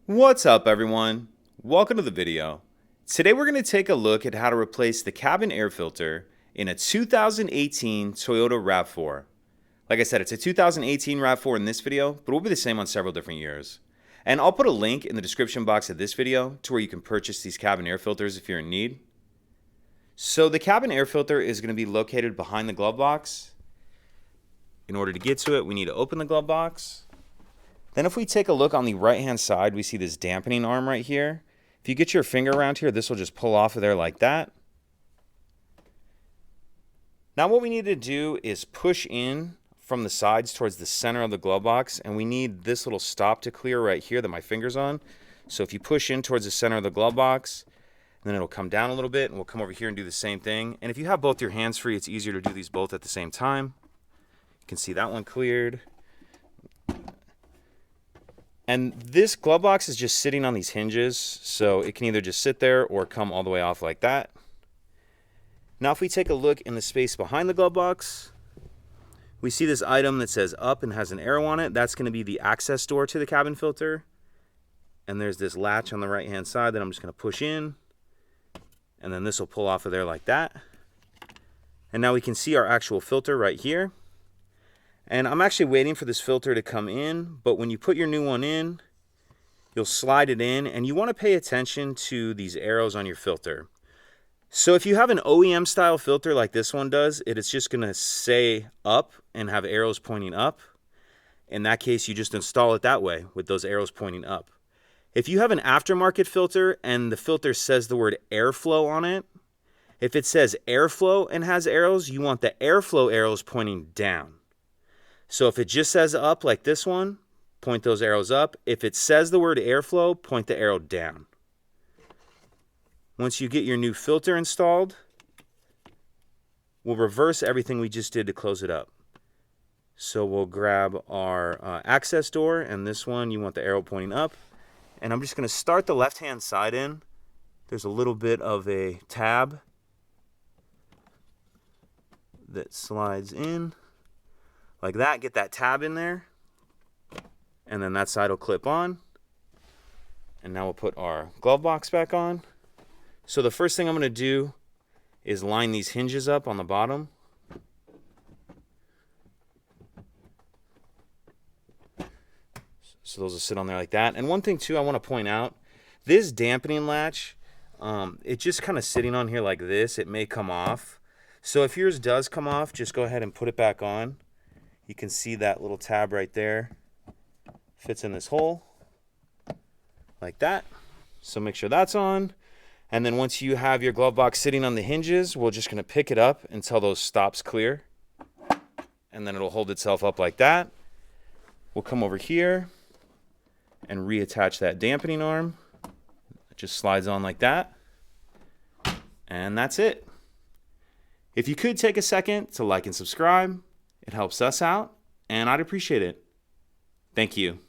What's up everyone? Welcome to the video. Today we're going to take a look at how to replace the cabin air filter in a 2018 Toyota RAV4. Like I said, it's a 2018 RAV4 in this video, but it will be the same on several different years. And I'll put a link in the description box of this video to where you can purchase these cabin air filters if you're in need. So the cabin air filter is going to be located behind the glove box. In order to get to it, we need to open the glove box. Then if we take a look on the right hand side, we see this dampening arm right here. If you get your finger around here, this will just pull off of there like that. Now what we need to do is push in from the sides towards the center of the glove box, and we need this little stop to clear right here that my finger's on. So if you push in towards the center of the glove box, then it'll come down a little bit, and we'll come over here and do the same thing. And if you have both your hands free, it's easier to do these both at the same time. You can see that one cleared. And this glove box is just sitting on these hinges, so it can either just sit there or come all the way off like that. Now if we take a look in the space behind the glove box, we see this item that says up and has an arrow on it. That's going to be the access door to the cabin filter. And there's this latch on the right hand side that I'm just going to push in, and then this will pull off of there like that. And now we can see our actual filter right here. And I'm actually waiting for this filter to come in, but when you put your new one in, you'll slide it in, and you want to pay attention to these arrows on your filter. So if you have an OEM style filter like this one does, it's just going to say up and have arrows pointing up. In that case, you just install it that way with those arrows pointing up. If you have an aftermarket filter and the filter says the word airflow on it, if it says airflow and has arrows, you want the airflow arrows pointing down. So if it just says up like this one, point those arrows up. If it says the word airflow, point the arrow down. Once you get your new filter installed, we'll reverse everything we just did to close it up. So we'll grab our access door, and this one you want the arrow pointing up. And I'm just going to start the left-hand side in. There's a little bit of a tab that slides in. Like that, get that tab in there, and then that side will clip on. And now we'll put our glove box back on. So the first thing I'm going to do is line these hinges up on the bottom. So those will sit on there like that. And one thing too I want to point out, this dampening latch, it's just kind of sitting on here like this. It may come off. So if yours does come off, just go ahead and put it back on. You can see that little tab right there fits in this hole like that. So make sure that's on. And then once you have your glove box sitting on the hinges, we're just going to pick it up until those stops clear. And then it'll hold itself up like that. We'll come over here and reattach that dampening arm. It just slides on like that. And that's it. If you could take a second to like and subscribe, it helps us out, and I'd appreciate it. Thank you.